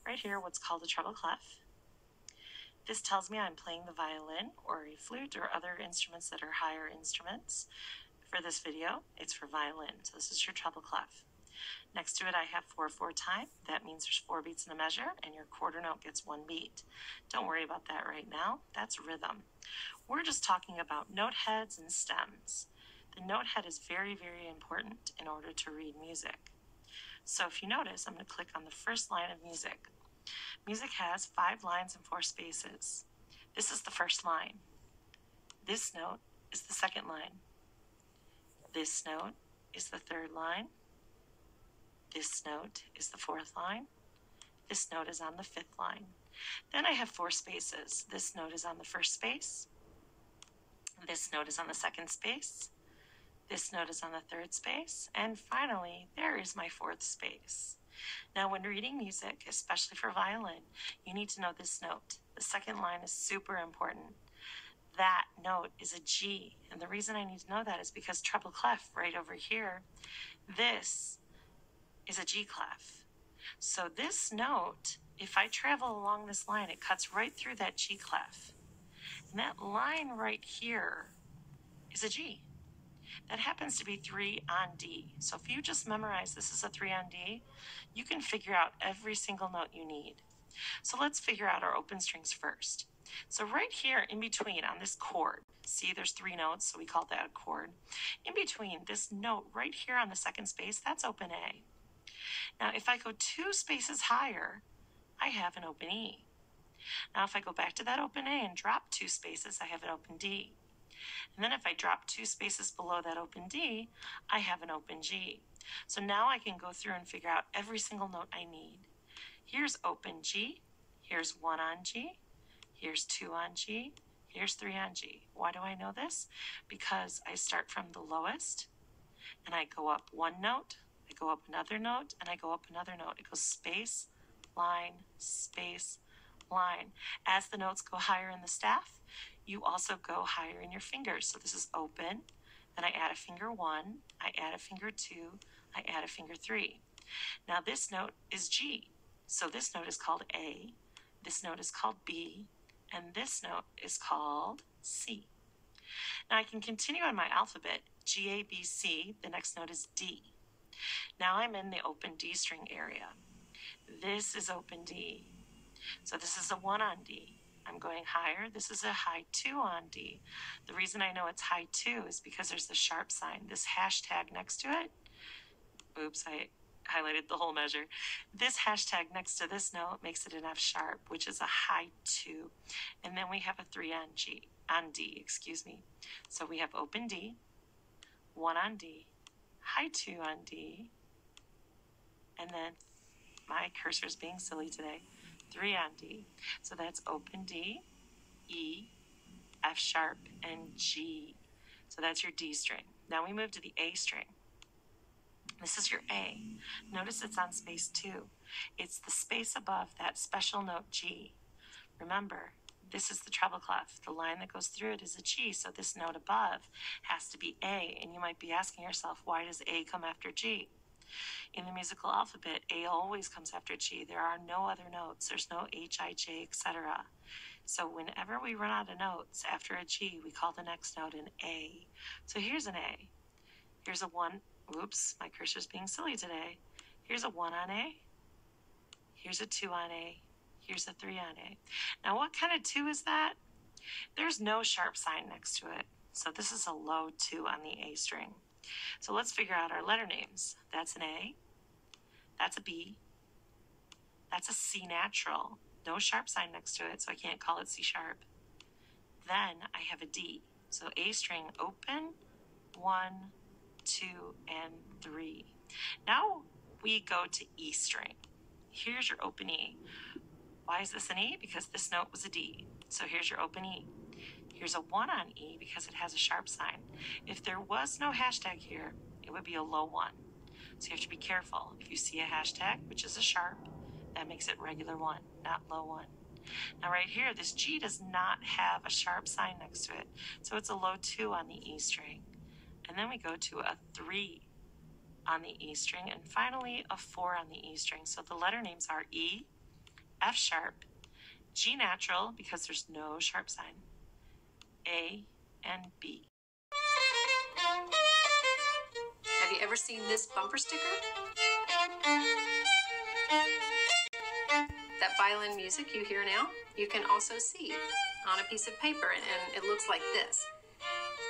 right here what's called a treble clef. This tells me I'm playing the violin or a flute or other instruments that are higher instruments. For this video, it's for violin, so this is your treble clef. Next to it I have 4/4 time. That means there's 4 beats in a measure and your quarter note gets 1 beat. Don't worry about that right now. That's rhythm. We're just talking about note heads and stems. The note head is very, very important in order to read music. So if you notice, I'm going to click on the first line of music. Music has 5 lines and 4 spaces. This is the first line. This note is the second line. This note is the third line. This note is the fourth line. This note is on the fifth line. Then I have 4 spaces. This note is on the first space. This note is on the second space. This note is on the third space. And finally, there is my 4th space. Now, when reading music, especially for violin, you need to know this note. The second line is super important. That note is a G. And the reason I need to know that is because treble clef right over here, this is a G clef. So this note, if I travel along this line, it cuts right through that G clef. And that line right here is a G. That happens to be 3 on D. So if you just memorize this is a 3 on D, you can figure out every single note you need. So let's figure out our open strings first. So right here in between on this chord, see there's 3 notes, so we call that a chord. In between this note right here on the second space, that's open A. Now if I go 2 spaces higher, I have an open E. Now if I go back to that open A and drop 2 spaces, I have an open D. And then if I drop 2 spaces below that open D, I have an open G. So now I can go through and figure out every single note I need. Here's open G, here's 1 on G, here's 2 on G, here's 3 on G. Why do I know this? Because I start from the lowest and I go up 1 note, I go up another note, and I go up another note. It goes space, line, space, line. As the notes go higher in the staff, you also go higher in your fingers. So this is open, then I add a finger 1, I add a finger 2, I add a finger 3. Now this note is G. So this note is called A, this note is called B, and this note is called C. Now I can continue on my alphabet, G, A, B, C, the next note is D. Now I'm in the open D string area. This is open D. So this is a 1 on D. I'm going higher. This is a high 2 on D. The reason I know it's high 2 is because there's the sharp sign, this hashtag next to it. Oops, I highlighted the whole measure. This hashtag next to this note makes it an F sharp, which is a high 2. And then we have a 3 on D. So we have open D, 1 on D, high 2 on D, and then my cursor's being silly today, 3 on D. So that's open D, E, F sharp, and G. So that's your D string. Now we move to the A string. This is your A. Notice it's on space 2. It's the space above that special note G. Remember, this is the treble clef. The line that goes through it is a G, so this note above has to be A. And you might be asking yourself, why does A come after G? In the musical alphabet, A always comes after G. There are no other notes. There's no H, I, J, etc. So whenever we run out of notes after a G, we call the next note an A. So here's an A. Here's a 1. Oops, my cursor's being silly today. Here's a 1 on A. Here's a 2 on A. Here's a 3 on A. Now what kind of 2 is that? There's no sharp sign next to it. So this is a low 2 on the A string. So let's figure out our letter names. That's an A. That's a B. That's a C natural. No sharp sign next to it, so I can't call it C sharp. Then I have a D. So A string open, 1, 2, and 3. Now we go to E string. Here's your open E. Why is this an E? Because this note was a D. So here's your open E. Here's a 1 on E because it has a sharp sign. If there was no hashtag here, it would be a low 1. So you have to be careful. If you see a hashtag, which is a sharp, that makes it regular 1, not low 1. Now right here, this G does not have a sharp sign next to it. So it's a low 2 on the E string. And then we go to a 3 on the E string, and finally a 4 on the E string. So the letter names are E, F sharp, G natural because there's no sharp sign, A, and B. Have you ever seen this bumper sticker? That violin music you hear now, you can also see on a piece of paper, and it looks like this.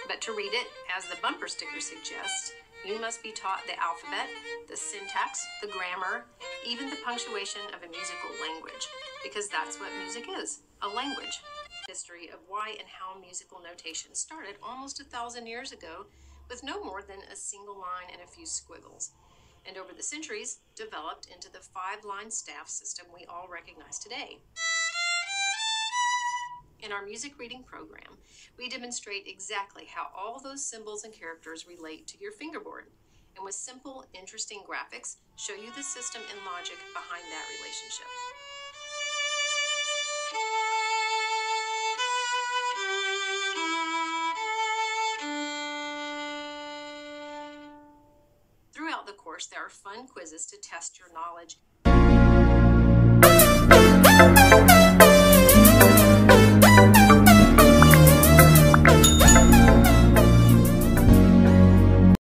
But to read it, as the bumper sticker suggests, you must be taught the alphabet, the syntax, the grammar, even the punctuation of a musical language, because that's what music is, a language. History of why and how musical notation started almost 1,000 years ago with no more than a single line and a few squiggles, and over the centuries developed into the 5-line staff system we all recognize today. In our music reading program, we demonstrate exactly how all those symbols and characters relate to your fingerboard, and with simple, interesting graphics, show you the system and logic behind that relationship. Throughout the course, there are fun quizzes to test your knowledge